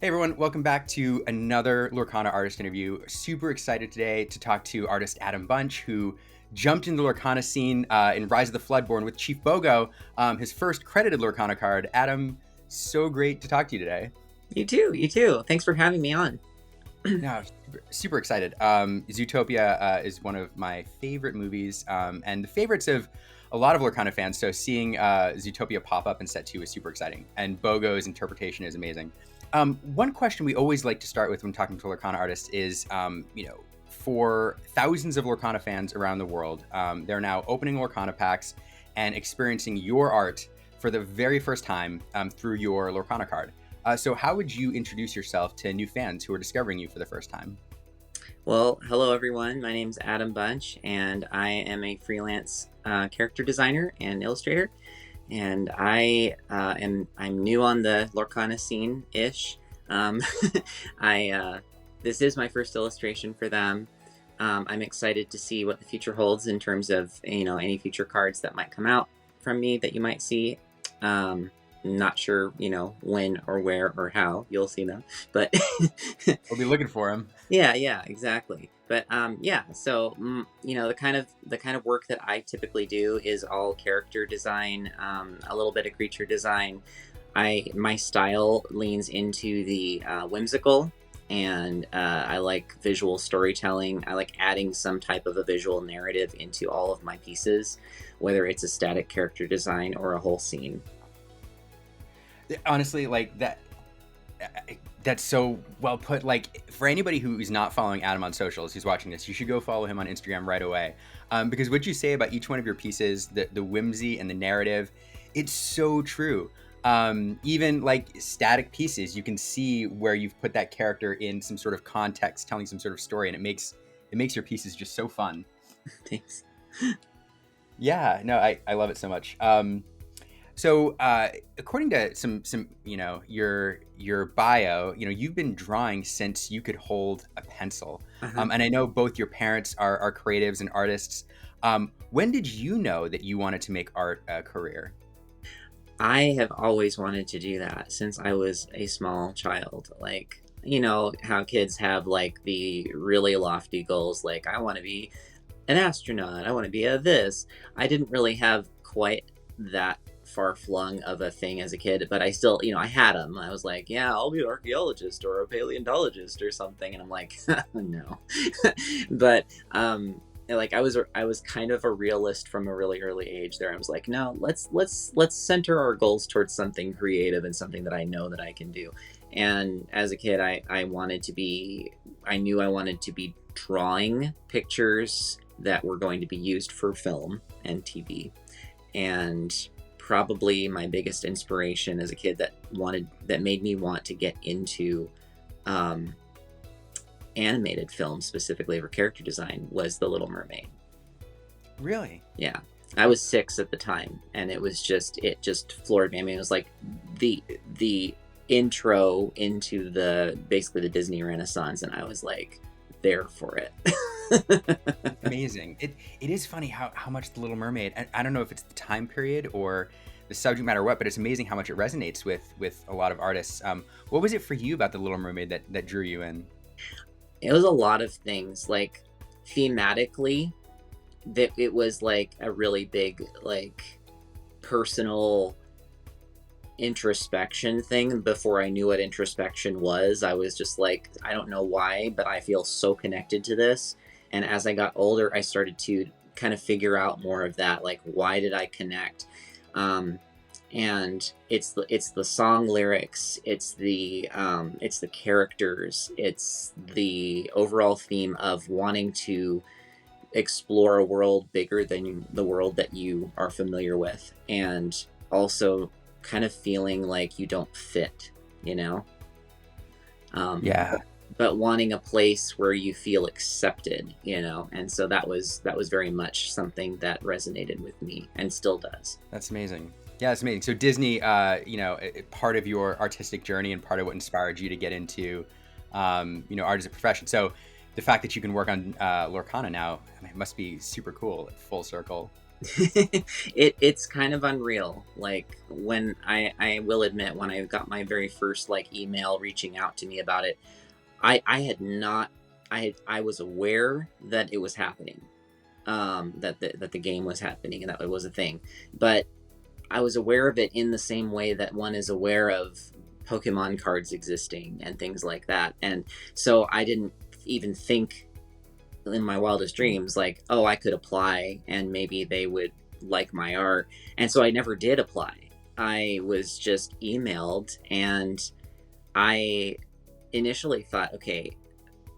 Hey everyone, welcome back to another Lorcana artist interview. Super excited today to talk to artist Adam Bunch, who jumped into the Lorcana scene in Rise of the Floodborn with Chief Bogo, his first credited Lorcana card. Adam, so great to talk to you today. You too. You too. Thanks for having me on. No, super excited. Zootopia is one of my favorite movies and the favorites of a lot of Lorcana fans. So seeing Zootopia pop up in set 2 is super exciting. And Bogo's interpretation is amazing. One question we always like to start with when talking to Lorcana artists is, for thousands of Lorcana fans around the world, they're now opening Lorcana packs and experiencing your art for the very first time through your Lorcana card. So how would you introduce yourself to new fans who are discovering you for the first time? Well, hello everyone. My name's Adam Bunch, and I am a freelance character designer and illustrator. And I'm new on the Lorcana scene ish. Um, I This is my first illustration for them. I'm excited to see what the future holds in terms of any future cards that might come out from me that you might see. Not sure when or where or how you'll see them, but We'll be looking for him. yeah, exactly. But yeah, so the kind of work that I typically do is all character design, a little bit of creature design. My style leans into the whimsical, and I like visual storytelling. I like adding some type of a visual narrative into all of my pieces, whether it's a static character design or a whole scene. Honestly, like that's so well put. Like, for anybody who is not following Adam on socials, who's watching this, you should go follow him on Instagram right away, because what you say about each one of your pieces, the whimsy and the narrative, it's so true. Even like static pieces, you can see where you've put that character in some sort of context, telling some sort of story, and it makes your pieces just so fun. Thanks. Yeah, no, I love it so much. So, according to some your bio, you've been drawing since you could hold a pencil, Uh-huh. and I know both your parents are creatives and artists. When did you know that you wanted to make art a career? I have always wanted to do that since I was a small child. Like, you know, how kids have like the really lofty goals, like, I want to be an astronaut, I want to be a this. I didn't really have quite that far flung of a thing as a kid, but I still, I had them. I was like, yeah, I'll be an archaeologist or a paleontologist or something. And I'm like, no. But, like I was kind of a realist from a really early age there. I was like, no, let's center our goals towards something creative and something that I know that I can do. And as a kid, I knew I wanted to be drawing pictures that were going to be used for film and TV. And probably my biggest inspiration as a kid that made me want to get into um, animated film specifically for character design was The Little Mermaid. Really? Yeah. I was 6 at the time, and it just floored me. I mean, it was like the intro into the basically the Disney Renaissance, and I was like there for it. Amazing. It is funny how much The Little Mermaid. I don't know if it's the time period or the subject matter or what, but it's amazing how much it resonates with a lot of artists. What was it for you about The Little Mermaid that drew you in? It was a lot of things, like thematically, that it was like a really big, like, personal introspection thing. Before I knew what introspection was, I was just like, I don't know why, but I feel so connected to this. And as I got older, I started to kind of figure out more of that, like, why did I connect? um and it's the song lyrics, it's the characters, it's the overall theme of wanting to explore a world bigger than the world that you are familiar with, and also kind of feeling like you don't fit, you know um Yeah. but wanting a place where you feel accepted, and so that was very much something that resonated with me and still does. That's amazing. Yeah, it's amazing. So Disney, part of your artistic journey and part of what inspired you to get into, art as a profession. So the fact that you can work on Lorcana now, I mean, it must be super cool, full circle. It's kind of unreal. Like when I will admit, when I got my very first like email reaching out to me about it, I had not I was aware that it was happening, that the game was happening and that it was a thing, but I was aware of it in the same way that one is aware of Pokemon cards existing and things like that. And so I didn't even think in my wildest dreams like, oh, I could apply and maybe they would like my art. And so I never did apply. I was just emailed, and I initially thought, okay,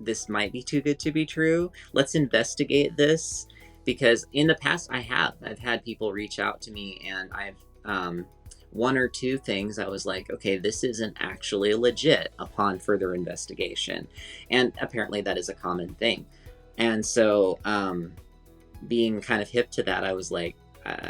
this might be too good to be true. Let's investigate this, because in the past I've had people reach out to me, and I've one or two things I was like, okay, this isn't actually legit upon further investigation. And apparently that is a common thing. And so being kind of hip to that, I was like,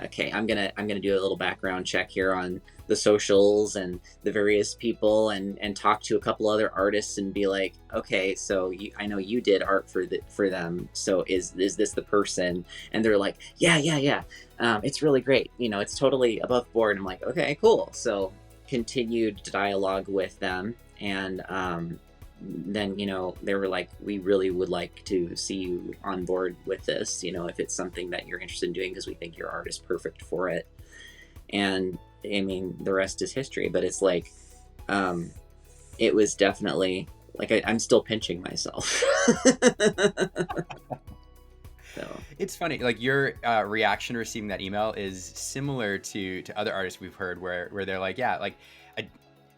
okay, I'm gonna do a little background check here on the socials and the various people, and talk to a couple other artists and be like, okay, so I know you did art for them, so is this the person? And they're like, yeah, it's really great, it's totally above board. I'm like, okay, cool. So continued dialogue with them, and then they were like, we really would like to see you on board with this, if it's something that you're interested in doing, because we think your art is perfect for it. And I mean, the rest is history. But it's like, it was definitely like, I'm still pinching myself. So It's funny, like your reaction to receiving that email is similar to other artists we've heard, where they're like, yeah, like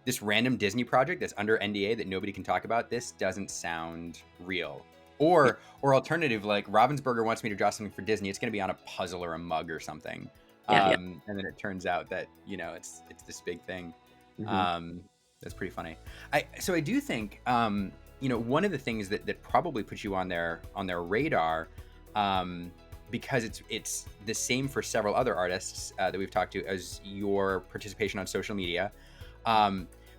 this random Disney project that's under NDA that nobody can talk about, this doesn't sound real. Or alternative, like Ravensburger wants me to draw something for Disney. It's going to be on a puzzle or a mug or something. yeah. And then it turns out that, it's this big thing. Mm-hmm. That's pretty funny. So I do think, one of the things that probably puts you on their radar, because it's the same for several other artists that we've talked to, as your participation on social media.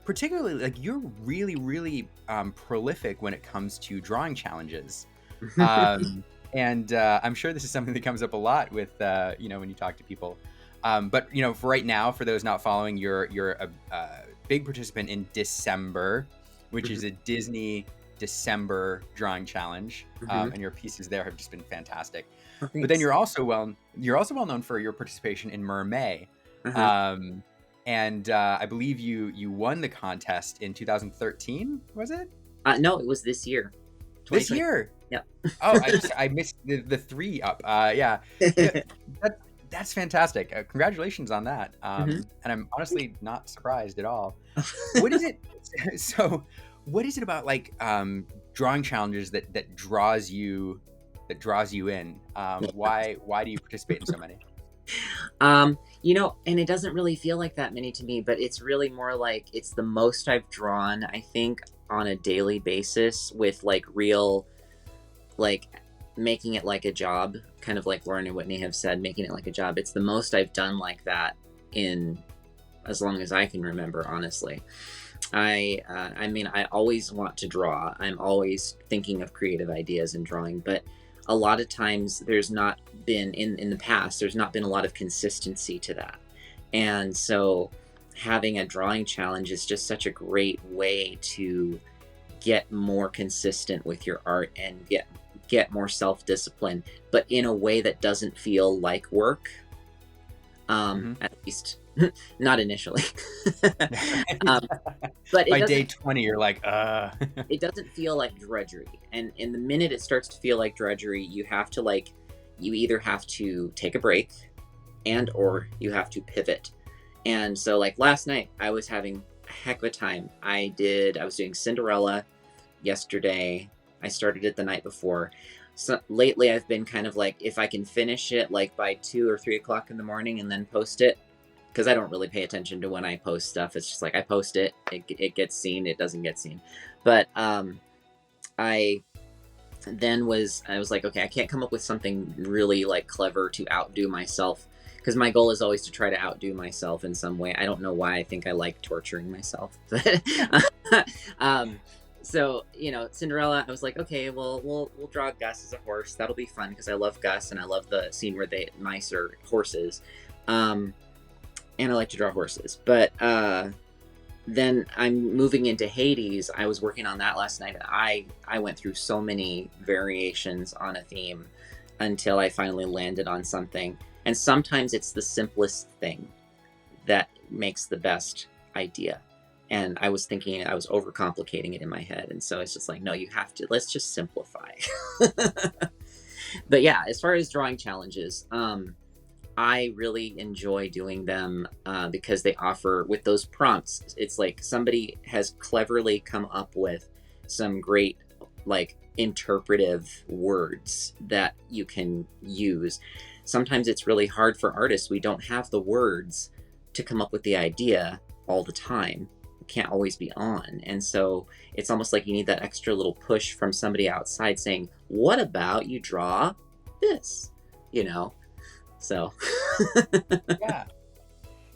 Particularly, like, you're really, really prolific when it comes to drawing challenges. And I'm sure this is something that comes up a lot with, when you talk to people. But, for right now, for those not following, you're a big participant in December, which is a Disney December drawing challenge. And your pieces there have just been fantastic. But then you're also well known for your participation in Mermay. And I believe you won the contest in 2013, was it? No, it was this year. This year? Yeah. Oh, I missed the 3 up. Yeah. That's fantastic. Congratulations on that. And I'm honestly not surprised at all. What is it? So, what is it about like drawing challenges that draws you in? Why do you participate in so many? And it doesn't really feel like that many to me, but it's really more like it's the most I've drawn, I think, on a daily basis, with like real, like making it like a job, kind of like Lauren and Whitney have said, making it like a job. It's the most I've done like that in as long as I can remember, honestly. I mean, I always want to draw. I'm always thinking of creative ideas and drawing, but a lot of times there's not been, in the past, there's not been a lot of consistency to that. And so having a drawing challenge is just such a great way to get more consistent with your art and get more self-discipline, but in a way that doesn't feel like work. At least not initially. But by day 20 you're like it doesn't feel like drudgery, and in the minute it starts to feel like drudgery, you either have to take a break or you have to pivot. And so like last night I was having a heck of a time. I was doing Cinderella yesterday. I started it the night before. So lately I've been kind of like, if I can finish it like by 2 or 3 o'clock in the morning and then post it, because I don't really pay attention to when I post stuff. It's just like I post it, it gets seen, it doesn't get seen. But I was like, okay, I can't come up with something really like clever to outdo myself, because my goal is always to try to outdo myself in some way. I don't know why. I think I like torturing myself. So, Cinderella, I was like, okay, well, we'll draw Gus as a horse. That'll be fun because I love Gus and I love the scene where mice are horses. Um, and I like to draw horses. But then I'm moving into Hades. I was working on that last night, and I went through so many variations on a theme until I finally landed on something. And sometimes it's the simplest thing that makes the best idea. And I was thinking I was overcomplicating it in my head, and so it's just like, no, you have to. Let's just simplify. But yeah, as far as drawing challenges, I really enjoy doing them because they offer, with those prompts, it's like somebody has cleverly come up with some great, like, interpretive words that you can use. Sometimes it's really hard for artists. We don't have the words to come up with the idea all the time. We can't always be on. And so it's almost like you need that extra little push from somebody outside saying, what about you draw this? So. Yeah.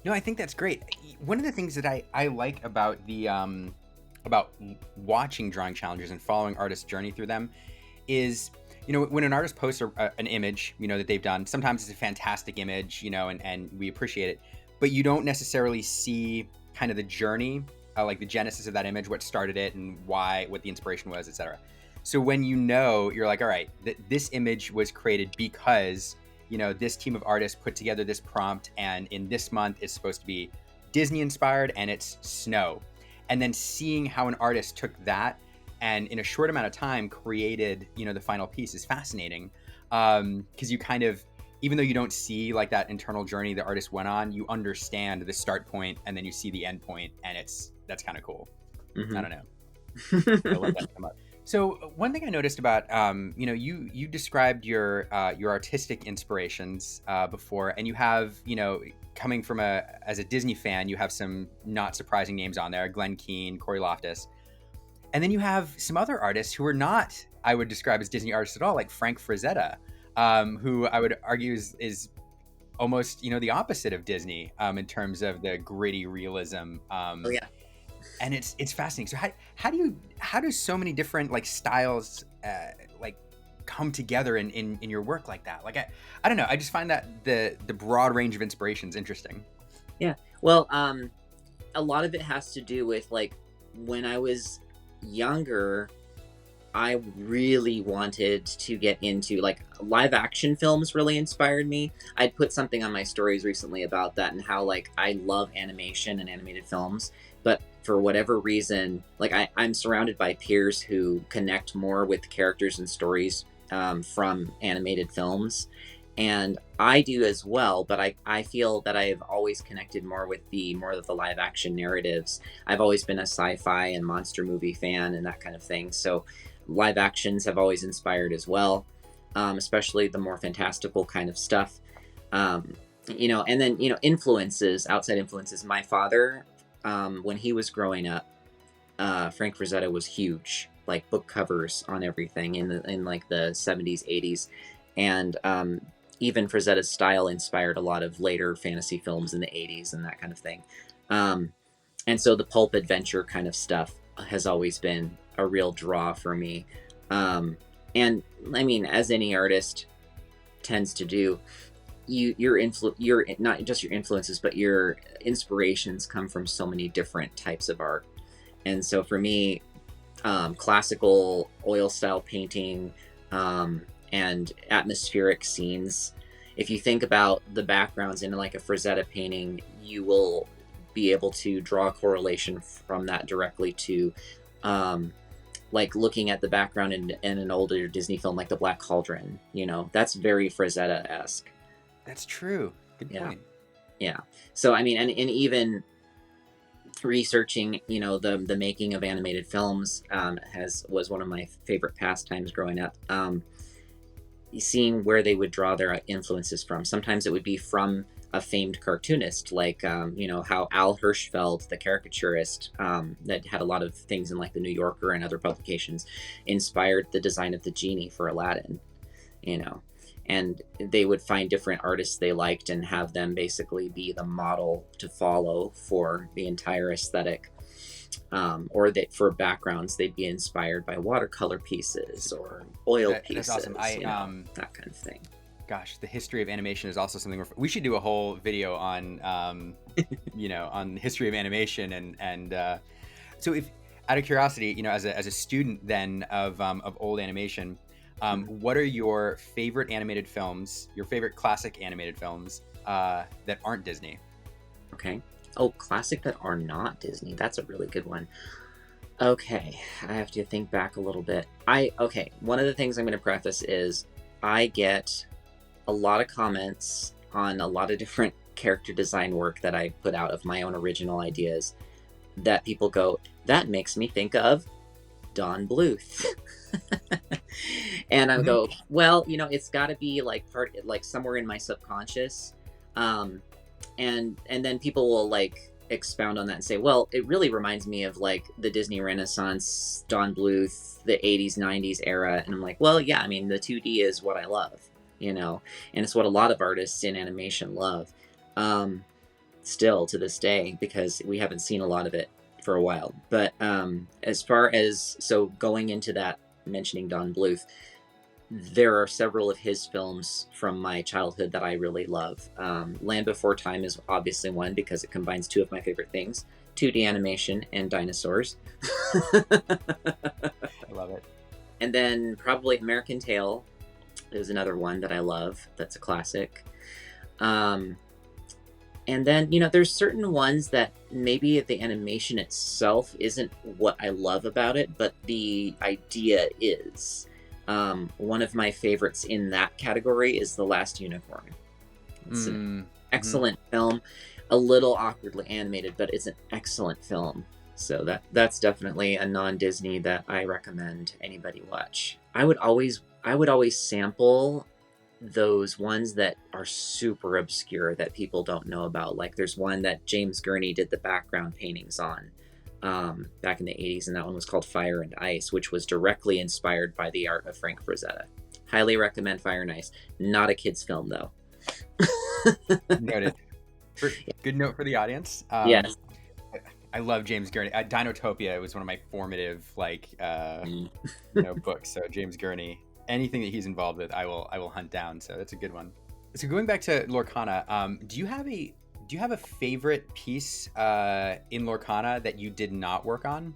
No, I think that's great. One of the things that I like about about watching drawing challenges and following artists' journey through them is, when an artist posts an image, that they've done, sometimes it's a fantastic image, and we appreciate it, but you don't necessarily see kind of the journey, like the genesis of that image, what started it and what the inspiration was, etc. So when you're like, all right, this image was created because this team of artists put together this prompt, and in this month it's supposed to be Disney inspired and it's snow. And then seeing how an artist took that and in a short amount of time created, the final piece is fascinating. Because you kind of, even though you don't see like that internal journey the artist went on, you understand the start point and then you see the end point, and that's kind of cool. Mm-hmm. I don't know. I love that come up. So one thing I noticed about, you described your artistic inspirations before, and you have, coming from as a Disney fan, you have some not surprising names on there: Glenn Keane, Corey Loftus, and then you have some other artists who are not, I would describe as Disney artists at all, like Frank Frazetta, who I would argue is almost, the opposite of Disney in terms of the gritty realism. Oh yeah. And it's fascinating. So how do so many different like styles like come together in your work like that? Like I don't know. I just find that the broad range of inspirations interesting. Yeah. Well, a lot of it has to do with, like, when I was younger, I really wanted to get into, like, live action films really inspired me. I'd put something on my stories recently about that and how, like, I love animation and animated films, but for whatever reason, like, I'm surrounded by peers who connect more with characters and stories from animated films. And I do as well, but I feel that I've always connected more with more of the live action narratives. I've always been a sci-fi and monster movie fan and that kind of thing. So live actions have always inspired as well, especially the more fantastical kind of stuff. And then, outside influences. My father, when he was growing up, Frank Frazetta was huge, like book covers on everything in like the 70s, 80s. And even Frazetta's style inspired a lot of later fantasy films in the 80s and that kind of thing. And so the pulp adventure kind of stuff has always been a real draw for me. And I mean, as any artist tends to do, you're not just your influences, but your inspirations come from so many different types of art. And so for me, classical oil style painting, and atmospheric scenes. If you think about the backgrounds in like a Frazetta painting, you will be able to draw a correlation from that directly to like looking at the background in an older Disney film like The Black Cauldron. That's very Frazetta-esque. That's true. Good point. Yeah. So I mean, and even researching, the making of animated films was one of my favorite pastimes growing up. Seeing where they would draw their influences from. Sometimes it would be from a famed cartoonist, like how Al Hirschfeld, the caricaturist, that had a lot of things in like the New Yorker and other publications, inspired the design of the genie for Aladdin. And they would find different artists they liked and have them basically be the model to follow for the entire aesthetic. or that for backgrounds they'd be inspired by watercolor pieces or oil That's pieces, awesome. that kind of thing. Gosh, the history of animation is also something we should do a whole video on, on the history of animation and so if, out of curiosity, as a student then of old animation, what are your favorite animated films, your favorite classic animated films that aren't Disney? Okay. Oh, classic that are not Disney. That's a really good one. Okay, I have to think back a little bit. One of the things I'm going to preface is I get a lot of comments on a lot of different character design work that I put out of my own original ideas that people go, that makes me think of Don Bluth. And I go, well, it's got to be like somewhere in my subconscious. And then people will like expound on that and say, well, it really reminds me of like the Disney Renaissance, Don Bluth, the 80s, 90s era. And I'm like, well, yeah, I mean, the 2D is what I love, and it's what a lot of artists in animation love, still to this day, because we haven't seen a lot of it for a while. But as far as, so going into that, mentioning Don Bluth, there are several of his films from my childhood that I really love. Land Before Time is obviously one because it combines two of my favorite things, 2D animation and dinosaurs. I love it. And then probably American Tail is another one that I love. That's a classic. And then, there's certain ones that maybe the animation itself isn't what I love about it, but the idea is. One of my favorites in that category is The Last Unicorn. It's an excellent film, a little awkwardly animated, but it's an excellent film. So that's definitely a non-Disney that I recommend anybody watch. I would always sample those ones that are super obscure that people don't know about. Like there's one that James Gurney did the background paintings on. Back in the 80s, and that one was called Fire and Ice, which was directly inspired by the art of Frank Frazetta. Highly recommend Fire and Ice. Not a kid's film, though. Noted. Good note for the audience. Yes. I love James Gurney. Dinotopia was one of my formative books. So James Gurney, anything that he's involved with, I will hunt down. So that's a good one. So going back to Lorcana, do you have a favorite piece in Lorcana that you did not work on?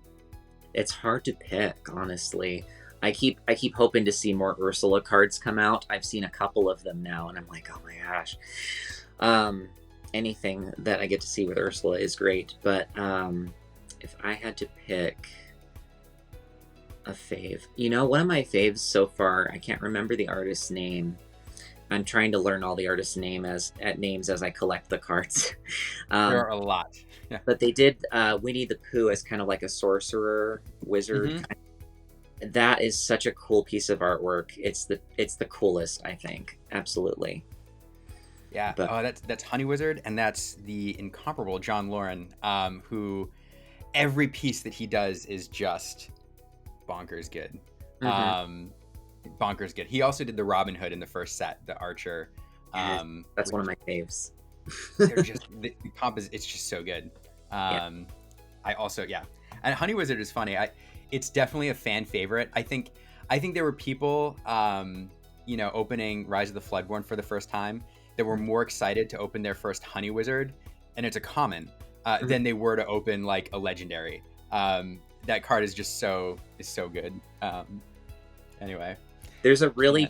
It's hard to pick, honestly. I keep hoping to see more Ursula cards come out. I've seen a couple of them now, and I'm like, oh my gosh. Anything that I get to see with Ursula is great, but if I had to pick a fave, one of my faves so far, I can't remember the artist's name. I'm trying to learn all the artists' names as I collect the cards. There are a lot. Yeah. But they did Winnie the Pooh as kind of like a sorcerer wizard. Mm-hmm. That is such a cool piece of artwork. It's the coolest, I think. Absolutely. Yeah. That's Honey Wizard, and that's the incomparable John Lauren, who every piece that he does is just bonkers good. Mm-hmm. Bonkers good. He also did the Robin Hood in the first set, the Archer. That's one of my faves. They're just the it's just so good. I also and Honey Wizard is funny. It's definitely a fan favorite. I think there were people opening Rise of the Floodborn for the first time that were more excited to open their first Honey Wizard, and it's a common, than they were to open like a legendary. That card is just so good. Anyway, there's a really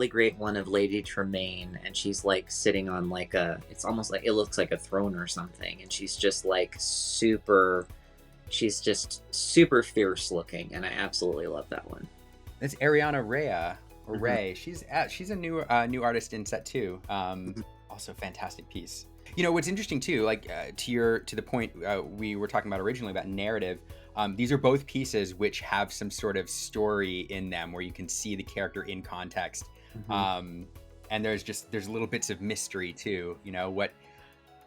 great one of Lady Tremaine, and she's like sitting on like it's almost like, it looks like a throne or something, and she's just super fierce looking, and I absolutely love that one. That's Ariana Ray. She's a new artist in set 2. Also fantastic piece. What's interesting too, like to the point we were talking about originally about narrative. These are both pieces which have some sort of story in them where you can see the character in context. Mm-hmm. And there's little bits of mystery too. What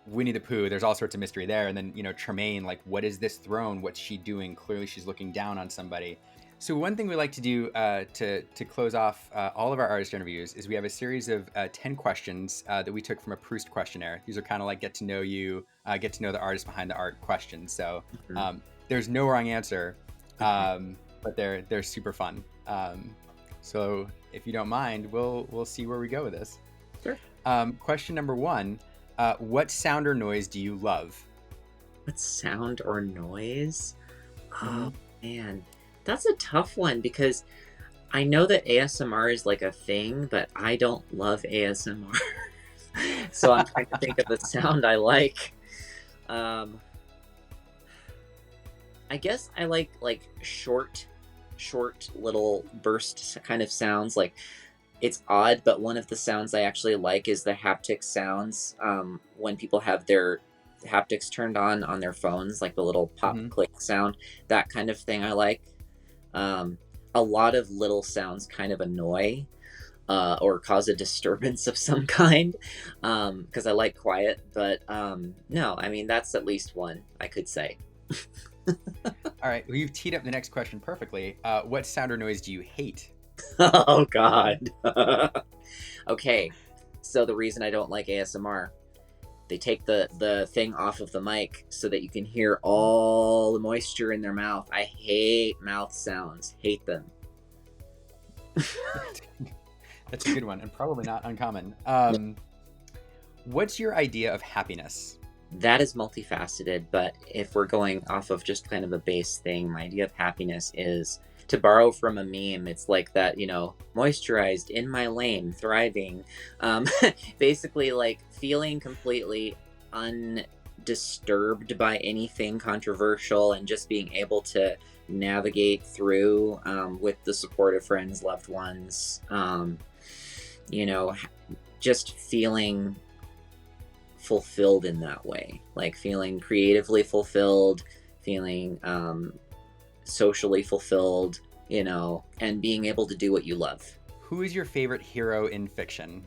Winnie the Pooh, there's all sorts of mystery there. And then, Tremaine, like, what is this throne? What's she doing? Clearly she's looking down on somebody. So one thing we like to do to close off all of our artist interviews is we have a series of 10 questions that we took from a Proust questionnaire. These are kind of like get to know you, get to know the artist behind the art questions. So Mhm. there's no wrong answer, Okay. but they're super fun. So if you don't mind, we'll see where we go with this. Sure. Question number one: what sound or noise do you love? What sound or noise? Mm-hmm. Oh man, that's a tough one because I know that ASMR is like a thing, but I don't love ASMR. So I'm trying to think of a sound I like. Um, I guess I like short little burst kind of sounds. Like it's odd, but one of the sounds I actually like is the haptic sounds when people have their haptics turned on their phones, like the little pop Mm-hmm. click sound. That kind of thing I like. Um, a lot of little sounds kind of annoy or cause a disturbance of some kind because I like quiet. But no, I mean, that's at least one I could say. All right, well, you've teed up the next question perfectly. What sound or noise do you hate? Oh, God. Okay, so the reason I don't like ASMR, they take the thing off of the mic so that you can hear all the moisture in their mouth. I hate mouth sounds. Hate them. That's a good one, and probably not uncommon. What's your idea of happiness? That is multifaceted, but if we're going off of just kind of a base thing, my idea of happiness is to borrow from a meme. It's like that, moisturized in my lane, thriving. Um, Basically, like feeling completely undisturbed by anything controversial and just being able to navigate through with the support of friends, loved ones. You know, just feeling fulfilled in that way, like feeling creatively fulfilled, feeling socially fulfilled, and being able to do what you love. Who is your favorite hero in fiction?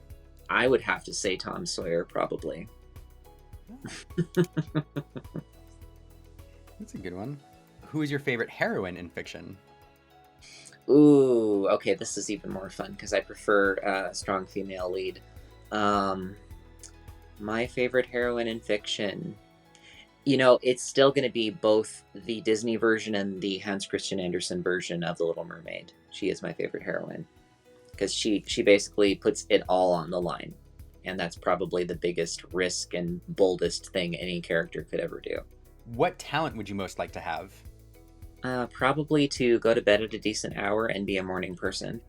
I would have to say Tom Sawyer, probably. That's a good one. Who is your favorite heroine in fiction? Ooh, okay, this is even more fun because I prefer a strong female lead. My favorite heroine in fiction, it's still going to be both the Disney version and the Hans Christian Andersen version of The Little Mermaid. She is my favorite heroine because she basically puts it all on the line, and that's probably the biggest risk and boldest thing any character could ever do. What talent would you most like to have? Probably to go to bed at a decent hour and be a morning person.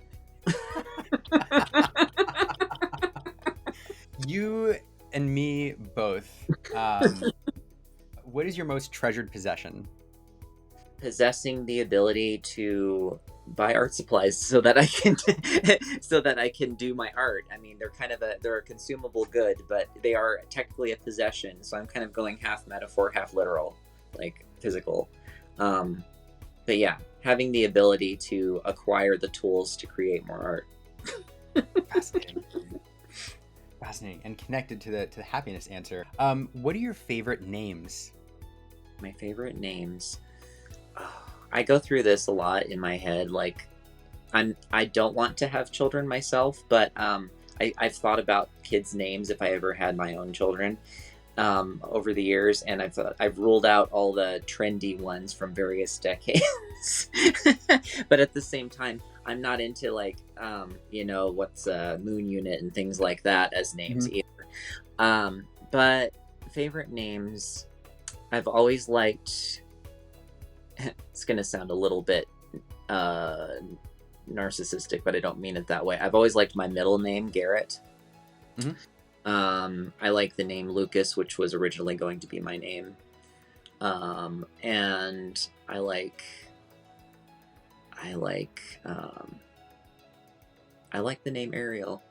You and me both. What is your most treasured possession? Possessing the ability to buy art supplies so that I can so that I can do my art. I mean, they're a consumable good, but they are technically a possession. So I'm kind of going half metaphor, half literal, like physical. But yeah, having the ability to acquire the tools to create more art. Fascinating. Fascinating and connected to the happiness answer. What are your favorite names? My favorite names. I go through this a lot in my head. Like, I don't want to have children myself, but I've thought about kids' names if I ever had my own children over the years, and I've ruled out all the trendy ones from various decades. But at the same time, I'm not into like what's a moon unit and things like that as names either. But favorite names, I've always liked. It's gonna sound a little bit narcissistic, but I don't mean it that way. I've always liked my middle name, Garrett. I like the name Lucas, which was originally going to be my name. And I like the name Ariel.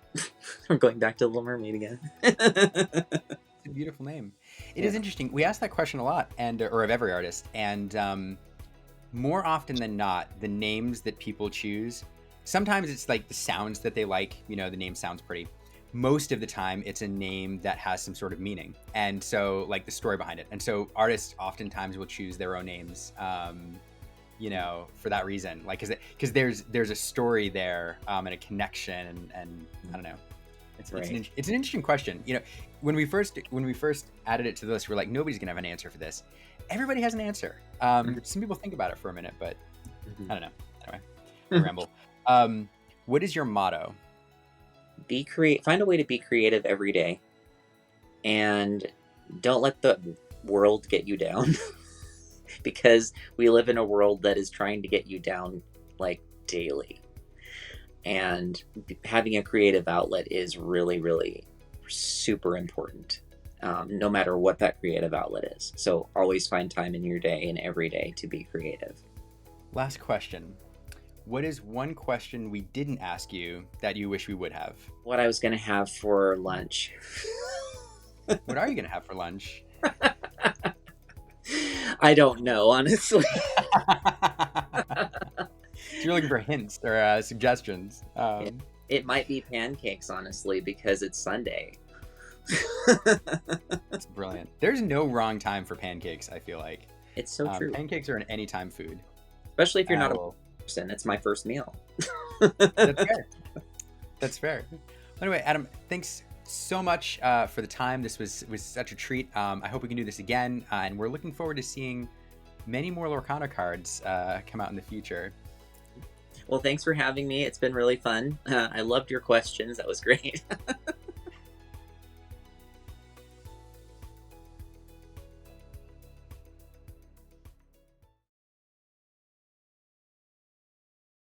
I'm going back to Little Mermaid again. It's a beautiful name. It is interesting. We ask that question a lot, or of every artist, and more often than not, the names that people choose, sometimes it's like the sounds that they like. The name sounds pretty. Most of the time, it's a name that has some sort of meaning, and so like the story behind it. And so artists oftentimes will choose their own names. for that reason. Like, because there's a story there, and a connection, and I don't know. It's an interesting question. When we first added it to the list, we're like, nobody's gonna have an answer for this. Everybody has an answer. Some people think about it for a minute, but I don't know. Anyway, I ramble. What is your motto? Find a way to be creative every day, and don't let the world get you down. Because we live in a world that is trying to get you down like daily. And having a creative outlet is really, really super important, no matter what that creative outlet is. So always find time in your day and every day to be creative. Last question. What is one question we didn't ask you that you wish we would have? What I was going to have for lunch. What are you going to have for lunch? I don't know, honestly. You're looking for hints or suggestions. It might be pancakes, honestly, because it's Sunday. That's brilliant. There's no wrong time for pancakes, I feel like. It's so true. Pancakes are an anytime food. Especially if you're not a person. It's my first meal. That's fair. Anyway, Adam, thanks so much for the time. This was such a treat. I hope we can do this again, and we're looking forward to seeing many more Lorcana cards come out in the future. Well, thanks for having me. It's been really fun. I loved your questions. That was great.